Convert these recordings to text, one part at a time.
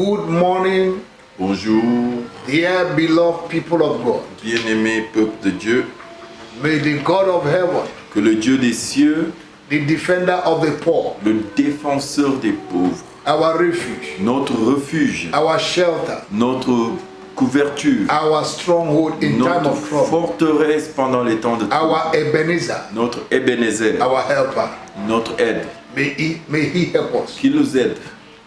Good morning, Bonjour, dear beloved people of God. bien-aimé peuple de Dieu, May the God of heaven, que le Dieu des cieux, the defender of the poor, le défenseur des pauvres, our refuge, notre refuge, our shelter, notre couverture, our stronghold in time notre of trouble, forteresse pendant les temps de trouble, our Ebenezer, notre Ebenezer, our helper. notre aide, May he help us. qu'il nous aide,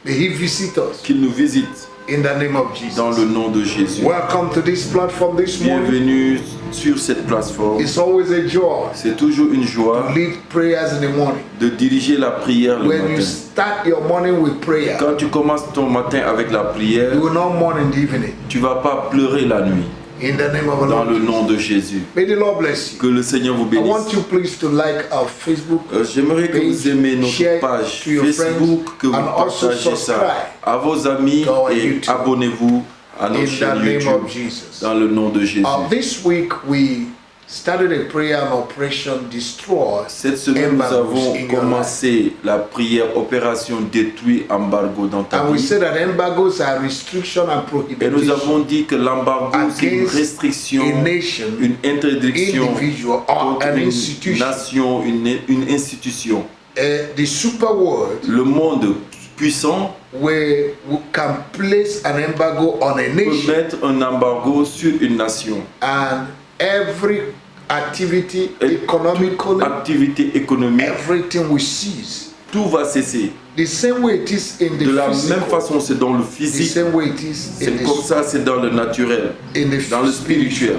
May he visit us qu'il nous visite in the name of Jesus. dans le nom de Jésus. Welcome to this platform this morning. Bienvenue sur cette plateforme. It's always a joy C'est toujours une joie to lead prayers in the morning. de diriger la prière le When you matin. start your morning with prayer, Quand tu commences ton matin avec la prière, you will not mourn in the evening. tu vas pas pleurer la nuit. In the name of the Dans Lord. le nom de Jésus. May the Lord bless you. Que le Seigneur vous I want bénisse. you please to like our Facebook J'aimerais que vous aimiez share notre page to your Facebook, que vous and also partagez subscribe ça à vos amis to our et YouTube. abonnez-vous à in notre the chaîne name YouTube of Jesus. dans le nom de Jésus. This week we started a prayer and Operation Destroy Cette semaine, nous embargoes avons in your life. commencé la prière Opération Détruit Embargo dans ta And we vie. said that embargoes are restriction and Et nous prohibition avons dit que l'embargo, c'est une against restriction, a nation, une interdiction individual or contre an une institution. nation, une institution. The super world Le monde puissant where we can place an embargo on a peut nation mettre un embargo sur une nation. and every activity economically, Activité économique, everything we cease. tout va cesser. The same way it is in De the la même physical, façon, c'est dans le the physique, same way it is in c'est comme the, ça, c'est dans le naturel, in the dans le spirituel.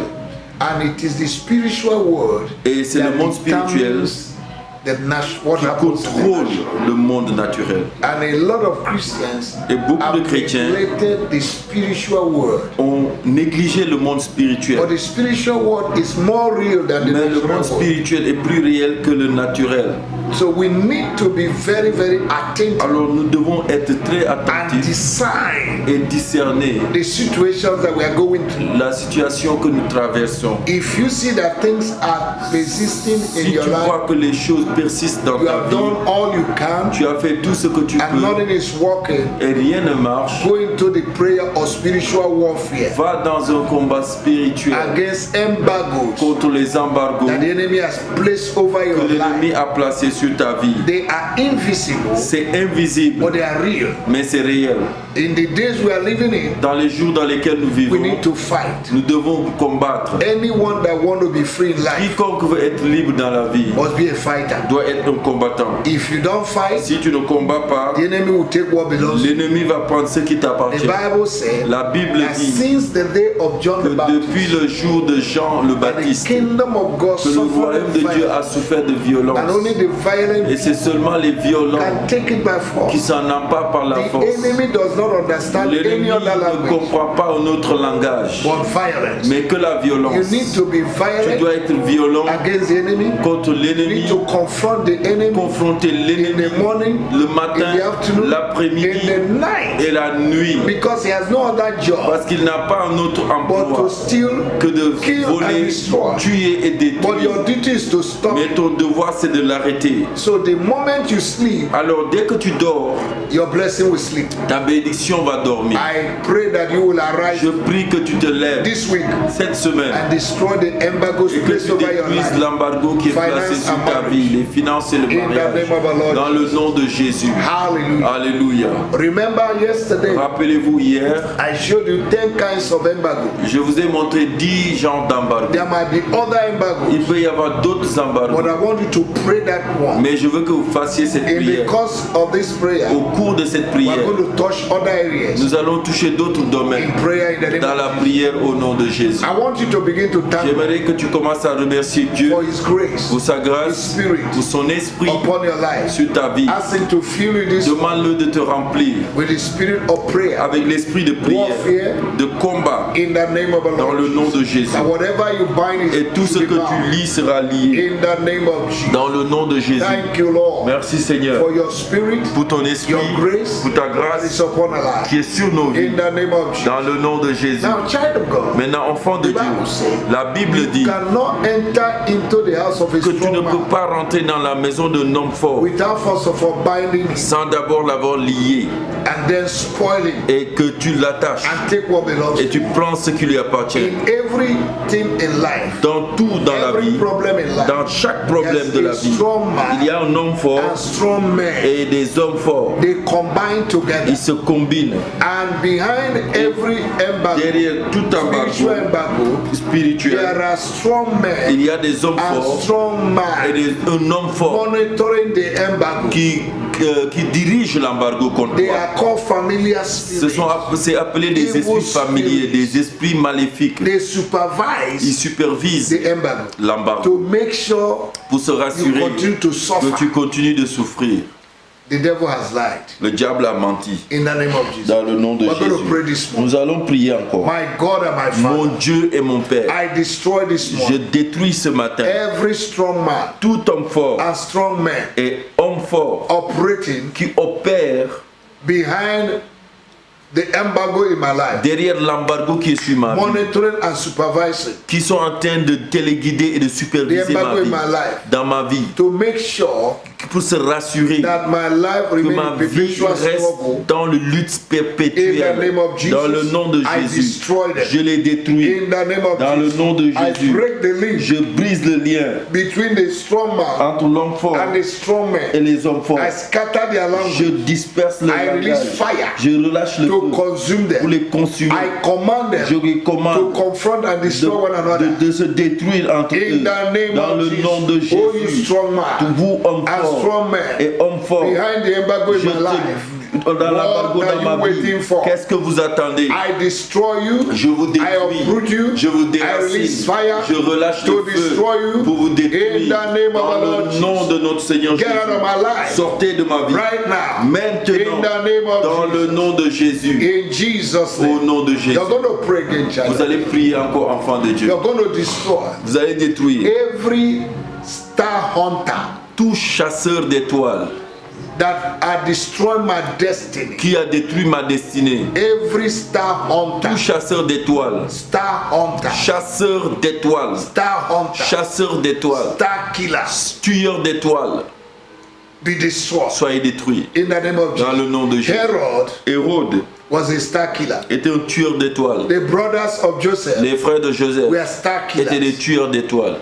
And it is the spiritual world Et c'est le monde spirituel what qui happens in the contrôle natural. le monde naturel. And a lot of Christians Et beaucoup de have chrétiens neglected the spiritual world. ont négligé le monde spirituel. But the spiritual world is more real than the Mais le natural monde world. spirituel est plus réel que le naturel. So we need to be very, very attentive Alors nous devons être très and attentifs discern et discerner the situations that we are going through. la situation que nous traversons. If you see that things are persisting in Si your tu life, vois que les choses persistent dans you ta have vie, done all you can tu as fait tout ce que tu and peux nothing is working, et rien ne marche, go into the prayer of spiritual warfare va dans un combat spirituel against embargoes contre les embargos that the enemy has placed over que your l'ennemi life. a placés sur ta vie. They are invisible, C'est invisible, but they are real. mais c'est réel. In the days we are living in, Dans les jours dans lesquels nous we vivons, need to fight. nous devons combattre. Anyone that want to be free in life Quiconque veut être libre dans la vie must be a fighter. doit être un combattant. If you don't fight, Si tu ne combats pas, the enemy will take what belongs to you. l'ennemi va prendre ce qui The t'appartient. Bible said La Bible that dit since the day of John que the Baptist, depuis le jour de Jean le that the Baptiste, kingdom of God que le royaume de suffered Dieu violence, a souffert de and violence. only the violent Et c'est seulement les violents can take it by qui force. s'en emparent par la The force. enemy does not understand L'ennemi any other ne language comprend pas un autre langage, but violence. mais que la You violence. need to be Tu violent dois être violent against the enemy. contre You need l'ennemi, to confront the enemy confronter in l'ennemi the morning, le in matin, the afternoon, in l'après-midi the night, et la nuit. because he has no other job Parce qu'il n'a pas un autre but emploi to steal, que de kill and voler, destroy. tuer et But détruire. your duty is to stop. Mais ton devoir c'est de l'arrêter. So the moment you sleep, Alors dès que tu dors, your blessing will sleep. ta bénédiction va dormir. I pray that you will arise Je prie que tu te lèves this week cette semaine and destroy the embargoes et que placed tu over your détruises life. l'embargo qui est placé Finance sur and ta marriage. vie, les finances et le In the mariage. name of our Lord Dans le nom de Jésus. Hallelujah. Alléluia. Remember yesterday, Rappelez-vous hier, I showed you 10 kinds of embargo. je vous ai montré 10 genres d'embargo. There might be other Il embargoes, peut y avoir d'autres but embargos, I want you to pray that one. mais je veux que vous fassiez cette In the prière. course of this prayer, Au cours de cette we are prière, going to touch other areas nous allons toucher d'autres in domaines prayer in the name dans of la Jesus. prière au nom de Jésus. I want you to begin to thank God J'aimerais que tu commences à remercier Dieu for His grace pour sa His grâce, Spirit pour son esprit upon your life. sur ta vie. Ask Him to fill you this Demande-le de te remplir with the spirit of prayer, avec l'esprit de prière, warfare, de combat in the name of the dans Lord. le nom de Jésus. And whatever you bind is Et tout ce to be que tu bound. lis sera lié In the name of Jesus. dans le nom de Jésus. Thank you, Lord. Lord, Merci Seigneur for your spirit, pour ton esprit, your grace pour ta that grâce is upon our life. qui est sur nos vies. In the name of Jesus. Dans le nom de Jésus. Now, child of God, Maintenant, enfant de the Dieu, Bible says, la Bible you dit cannot enter into the house of a que tu ne strong peux man pas rentrer dans la maison d'un homme fort without first of all binding him sans d'abord l'avoir lié and then spoiling et que tu l'attaches and take what belongs et to tu you. prends ce qui lui appartient. In everything in life, Dans tout dans la every vie, problem in life, dans chaque problème de la there's a vie, strong man il y a un homme fort and strong men. et des hommes forts. They combine together, Ils se combinent. and behind every embargo, Derrière tout spiritual embargo embargo, spirituel, there are strong il men y a des hommes and forts strong et men un homme fort monitoring the embargo. qui dirige l'embargo contre They toi. are called familiar C'est appelé des Evil esprits familiers, spirits. des esprits maléfiques. They Ils supervise supervisent the embargo to l'embargo make sure pour se you rassurer continue to que suffer. tu continues de souffrir. The devil has lied. Le diable a menti. In the name of Jesus. Dans le nom de We're going to pray Jésus. this morning. Nous allons prier encore. My God and my Mon Father, Dieu et mon Père, I destroy this je morning détruis ce matin every strong man tout homme fort and strong man et homme fort operating qui opère behind the embargo in my life, derrière l'embargo qui est sur ma vie, monitoring and supervising qui sont en train de téléguider et de the superviser embargo ma in vie, my life, dans ma vie, to make sure pour se rassurer that my life que remains ma in vie perpetual reste struggle. dans le lutte perpétuelle. In the name of Jesus, Dans le nom de I Jésus, destroy them. je les détruis. In the name of Dans le Jesus, nom de I Jésus, break the link je brise le lien between the strong man entre l'homme fort and the strong et man. les hommes forts. I scatter their Je language disperse le I release langage. fire Je relâche le to feu consume pour them. les consumer. I command Je them les to commande confront and destroy one another. de se détruire entre eux. In the name Dans of le nom de Jesus, oh you Jésus, strong man vous hommes and forts strong men et hommes forts, behind the embargo in je my life, dans l'embargo What are dans you ma vie, waiting for? qu'est-ce que vous attendez? I destroy you, Je vous I détruis, uproot you, je vous I release déracine, fire je relâche to le feu destroy you. pour vous In détruire. the name of Dans the Lord le nom Jesus. de notre Seigneur Get out of my Jésus, life sortez de ma vie right now. maintenant In the name of dans le Jesus. nom de Jésus. In Jesus' Au name. nom de Jésus, You're going to pray again, vous child. allez prier encore, enfant de Dieu. You're going to destroy Vous allez détruire every star hunter tout chasseur d'étoiles that are destroying my destiny. qui a détruit ma destinée. Every star hunter, Tout chasseur d'étoiles, star hunter, chasseur d'étoiles, star hunter, chasseur d'étoiles, star killer, tueur d'étoiles, be destroyed. soyez détruits. In the name of Dans le Jesus. nom de Jésus. Herod Hérode was a star killer. était un tueur d'étoiles. The brothers of Joseph Les frères de Joseph were star étaient des killers. tueurs d'étoiles.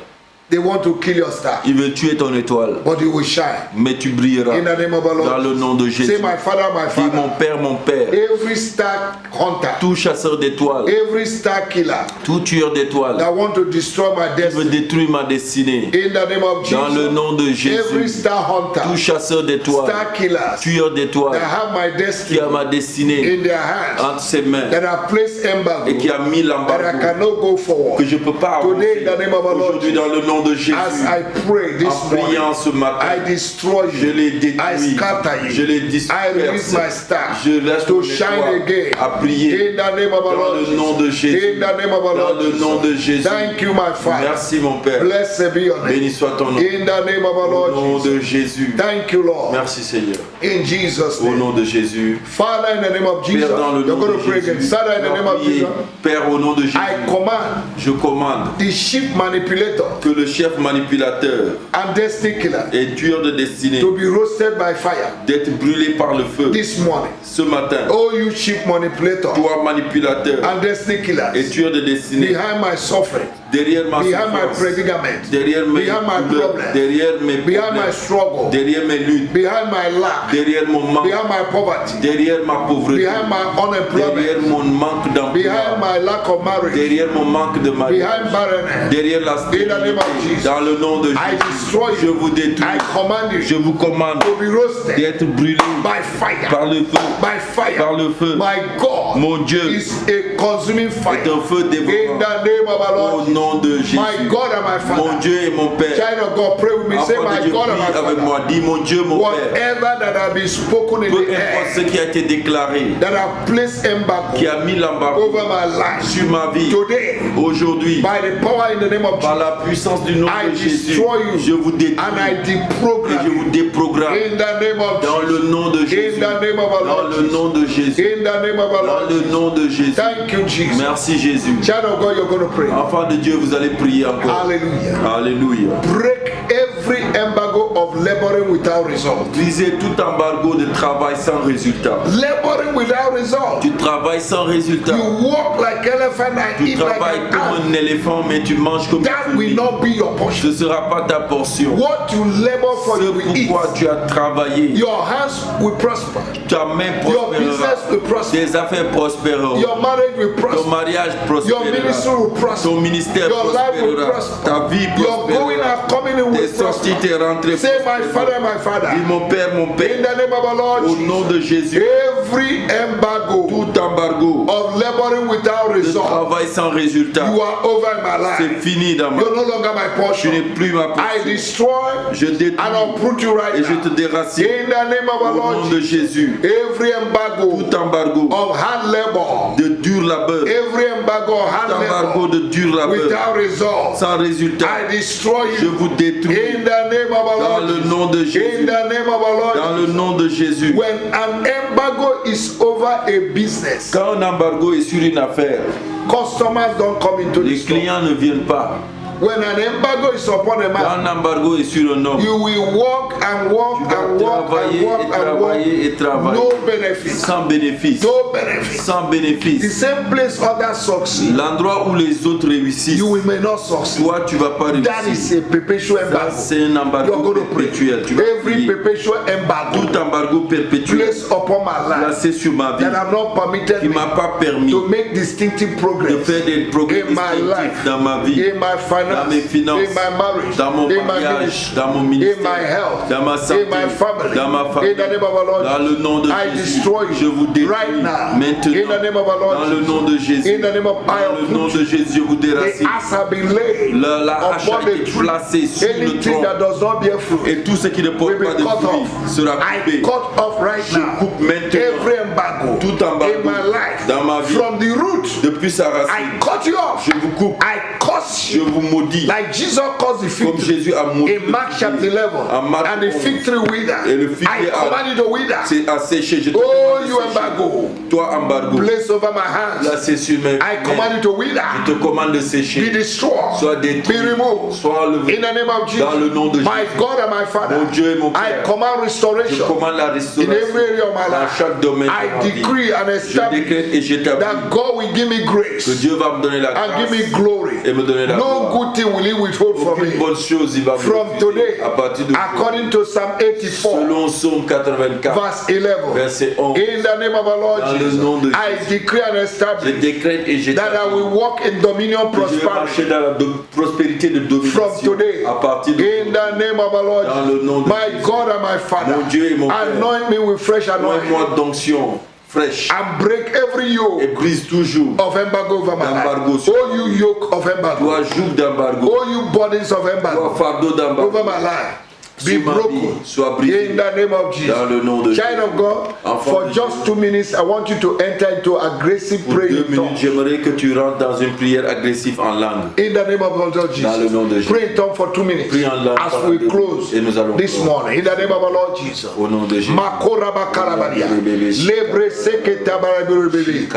They want to kill your star, Ils veulent tuer ton étoile, but you will shine. mais tu brilleras. In the name of the Dans le Lord. nom de Jésus. Say, my father, Dis mon my Père, mon Père, father. Every star hunter, tout chasseur d'étoiles, every star killer tout tueur d'étoiles that want to destroy my veut destiny. détruire ma destinée. In the name of Dans le Jesus. nom de Every Jésus, star tout hunter, chasseur d'étoiles, star killers tueur d'étoiles, that have my qui destiny a ma destinée in their hands, entre ses mains that have placed embargo, et qui a mis that I l'embargo cannot go que forward. je ne peux pas Today, in the avancer. name of our Lord Aujourd'hui, dans le nom de Jésus, As I pray this en morning, priant ce matin, I destroy je les you. I détruis, scatter je you. les I release my disperse, star je laisse to mon shine étoile again. à briller. In the name of our Dans Lord le nom de Jesus. Jésus. In the name of our Dans Lord le nom de Jesus. Jésus. Thank you, my Father. Merci mon Père. Blessed be your name. Béni soit ton nom. In the name of our Au nom Lord de Jesus. Jésus. Thank you, Lord. Merci Seigneur. In Jesus' Au name. nom de Jésus. Father, in the name of Jesus. Père, dans le You're nom going de to pray again. Jésus. Father, in the name of Priez. Jesus. Père, au nom de Jésus, I command je commande the sheep manipulator que le chef manipulateur and destiny killer et tueur de destinée to be roasted by fire d'être brûlé par le feu this morning. ce matin. Oh, you sheep manipulator Toi, manipulateur and destiny et killers tueur de destinée, behind my suffering, derrière ma behind my souffrance, predicament, derrière mes behind my douleurs, problems, derrière mes behind my problèmes, struggle, derrière mes luttes, behind my lack, derrière mon manque, behind my poverty, derrière ma pauvreté, behind my derrière unemployment, mon manque behind d'emploi, my lack of marriage, derrière mon manque de mariage, behind barrenness. derrière la In the name of stérilité, Jesus. dans le nom de I Jésus, destroy je you. vous détruis, I command je you vous commande to be roasted d'être brûlé by fire. par le feu, By fire. par le feu. My God Mon Dieu is a consuming est fire. un feu In dévorant. the name of our Au Lord nom nom de Jésus. My God and my Mon Father. Dieu et mon Père. Child of God, pray with me. Say, Enfant de my Dieu, God and my prie avec Father. moi. Dis mon Dieu, mon Père. Whatever that has been spoken in Peu the importe ce air, qui a été déclaré, that have placed qui embargo a mis l'embargo over my life, sur ma vie, today, aujourd'hui, by the power in the name of par Jesus, la puissance du nom I de Jésus, destroy you je vous détruis and I et je deprogram vous déprogramme in the name of dans Jesus. le nom de In Jésus. the name of our Dans Lord le nom de Jésus. In the name of our Dans Lord le nom de Jésus. Thank you, Jesus. Merci Jésus. Child of God, you're going to pray. Enfant de Dieu, vous allez prier encore. Hallelujah. Alléluia. Break every embargo of laboring without result. Brisez tout embargo de travail sans résultat. Laboring without result. Tu travailles sans résultat. You walk like elephant and Tu eat like travailles an comme ant. un éléphant, mais tu manges comme That un will fourmi. not be your portion. Ce ne sera pas ta portion. What you labor for, Ce you will eat. pourquoi tu as travaillé. Your hands will prosper. Ta main Your prospérera. business will prosper. Tes affaires prospéreront. Your marriage will Ton prosper. mariage Your ministry prospérera. will prosper. Ton ministère Your life will prospérera. prosper. Ta vie Your going prospérera. and coming in Tes will sorties, prosper. tes rentrées Say, my prospéreront. Father, Dis mon Père, mon in Père. the name of our Lord Au nom de Jesus, Jésus. every embargo Tout embargo of laboring without de result, travail sans résultat, you are over in my c'est life. fini dans ma You're no longer my Tu portion. n'es plus ma I portion. destroy Je détruis and uproot you right et je te now. déracine. In the name of Au our nom Lord de Jesus, Jésus. every embargo Tout embargo of hard labor, de dur labeur, every embargo of hard tout embargo labor de dur labeur, without result, sans résultat, I destroy je you. vous détruis. In the name of our Dans Lord le Jesus. nom de In Jésus. the name of our Lord Dans le Jesus. nom de Jésus. When an embargo is over a business, Quand un embargo est sur une affaire, customers don't come into the les store. clients ne viennent pas. When an embargo is upon a Quand man, un embargo est sur un homme, you will walk and walk tu and vas walk and travailler walk et and walk. travailler et travailler No benefit. sans bénéfice. No benefit. Sans The bénéfice. same place others succeed, L'endroit où les autres réussissent, you will may not succeed. toi tu vas pas That is réussir. a perpetual Ça embargo. c'est un You're embargo going to pray. perpétuel. Tu vas Every prier. perpetual embargo Tout embargo perpétuel placed upon my life placé sur ma vie that have not permitted qui me m'a pas permis to make distinctive de progress faire des progrès in my life, distinctifs dans ma vie, in my dans mes finance, finances, in my marriage, dans mon in my mariage, ministry, dans mon in ministère, my health, dans ma santé, in my family, dans ma in famille. the name of our Lord Dans le nom de I Jésus, destroy je vous you détruis right now. maintenant. In the name of our Lord Dans le Jesus. nom de Jésus, In the name of I dans le nom uproot de Jésus, je vous the déracine. axe have been laid La hache upon a the été tree. placée sur le Anything tronc that does not bear fruit et tout ce qui ne will porte be pas de cut fruits off. sera I coupé. cut off right Je now coupe maintenant every embargo tout embargo in my life dans ma vie. from the root. Depuis sa I racine, cut you off. je vous coupe, I curse je you. vous maudis. Like Jesus caused the fig Comme tree Jésus a maudit in Mark chapter 11, En Marc and the 11. fig tree withered. Et le figuier I command you to wither. c'est asséché. Je te Oh, commande de you sécher. embargo, Toi, embargo, place over my hands. là c'est sur mes I command you to wither. Je te commande de Be sécher. destroyed. Sois Be détruit. removed. Sois enlevé. In the name of Jesus. Dans le nom de My Jésus. God and my Father. Mon Dieu et mon I Père. command Je restoration commande la in restauration every area of my dans life. chaque domaine de I ma vie. decree and Je establish décrète et j'établis that God will give me que grace Dieu va me donner la and give me grâce glory. et me donner la No gloire. good thing will He withhold from Aucune me. bonne chose il va me From refuser. today, À partir de according to Psalm 84, selon Psaume 84, verse 11. verset 11, In the name of our Lord Dans le Jesus, nom de I decree and je establish décrète et that I j'établis will walk in dominion que je vais marcher prosperity dans la prospérité de from domination today. à partir de In the name of our Lord Dans le nom Jesus, de my Jésus. God and my Father, Mon Dieu et mon Père. anoint me with fresh anointing moi d'onction fraîche and break every et yoke brise toujours of embargo over my D'embargo life. sur- Oh, you yoke of embargo. toi joug d'embargo, Oh, you burdens of toi embargo fardeau over d'embargo my life. Be sur ma vie broken soit brisé in the name of Jesus. dans le nom de Jésus. Child of God, Enfant for de just 2 minutes, I want you to enter into aggressive Pour prayer 2 in minutes, tongues. j'aimerais que tu rentres dans une prière agressive en langue. In the name of our Lord Jesus. Dans le nom de Jésus. Pray in tongues for 2 minutes Prie en langue as pendant we 2 close minutes. Et nous allons this close. morning. In the name of our Lord Jesus. Au nom de Jésus. Makoraba karabadia. Lebre seke tabarabiri bebe.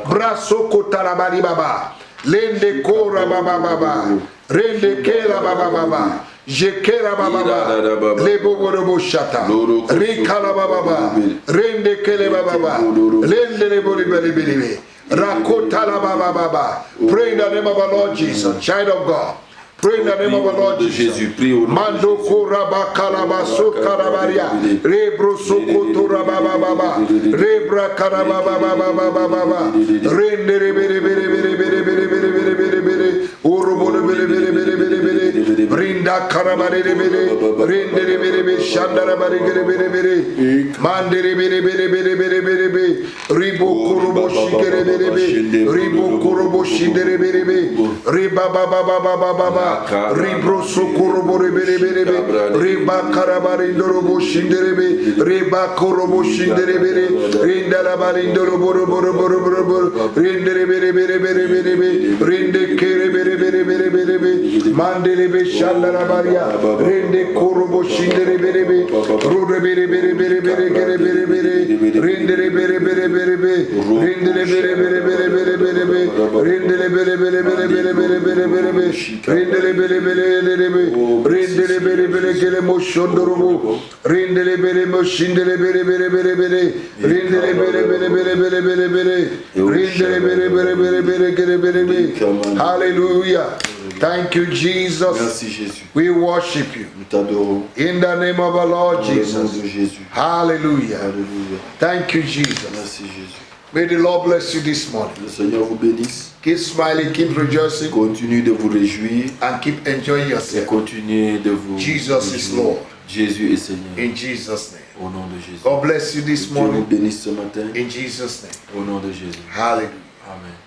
Brasoko tarabari baba. Lende kora baba baba. Rende kera baba baba. Jekera baba baba. Lebo borobo shata. Rikala baba baba. Rende kele baba baba. Lende lebo liberi bebe. Rakota la baba baba. Pray in the name of our Lord Jesus. Child of God. Pray in the name of our Lord de Jesus. Jésus, prie au nom de Mando Jésus. koraba kalaba sokarabaria. Rebro sokotora baba baba. Rebra karaba baba baba baba. Rende bere bere bere bere bere bere bere bere bere. Orobo bere bere bere bere bere. Brinda Rinda karabare bere, rindere bere be, shandara bare bere bere, mandere bere bere bere bere bere be, ribo kurubo shikere bere be, ribo kurubo shindere bere be, riba ba ba ba ba ba ba ba, ribro sukurubo bere bere be, riba karabare ndorobo shindere be, riba kurubo shindere bere, rinda la bare ndorobo boro boro boro boro, rindere bere bere bere bere be, rinde kere bere bere bere bere be, mandere be shandara baria, rinde kurubo shindere bere be, rode bere bere bere bere bere bere bere, rindere bere bere bere be, rindere bere bere bere bere bere be, rindere bere bere bere bere bere bere bere be, rindere bere bere bere be, rindere bere bere kele mo shondorobo, rindere bere mo shindere bere bere bere bere, rindere bere bere bere bere bere bere, rindere bere bere bere bere kele bere be. Hallelujah. Thank you, Jesus. Merci Jésus. We worship you. Nous t'adorons. In the name of our Lord Au nom Jesus. de Jésus. Hallelujah. Alléluia. Thank you, Jesus. Merci Jésus. May the Lord bless you this morning. Le Seigneur vous bénisse. Keep smiling, keep rejoicing, Continue de vous réjouir and keep enjoying et yourself. continuez de vous Jesus is réjouir. Lord. Jésus est Seigneur. In Jesus' name. Au nom de Jésus. God bless you this Dieu vous morning. bénisse ce matin. In Jesus' name. Au nom de Jésus. Hallelujah. Amen.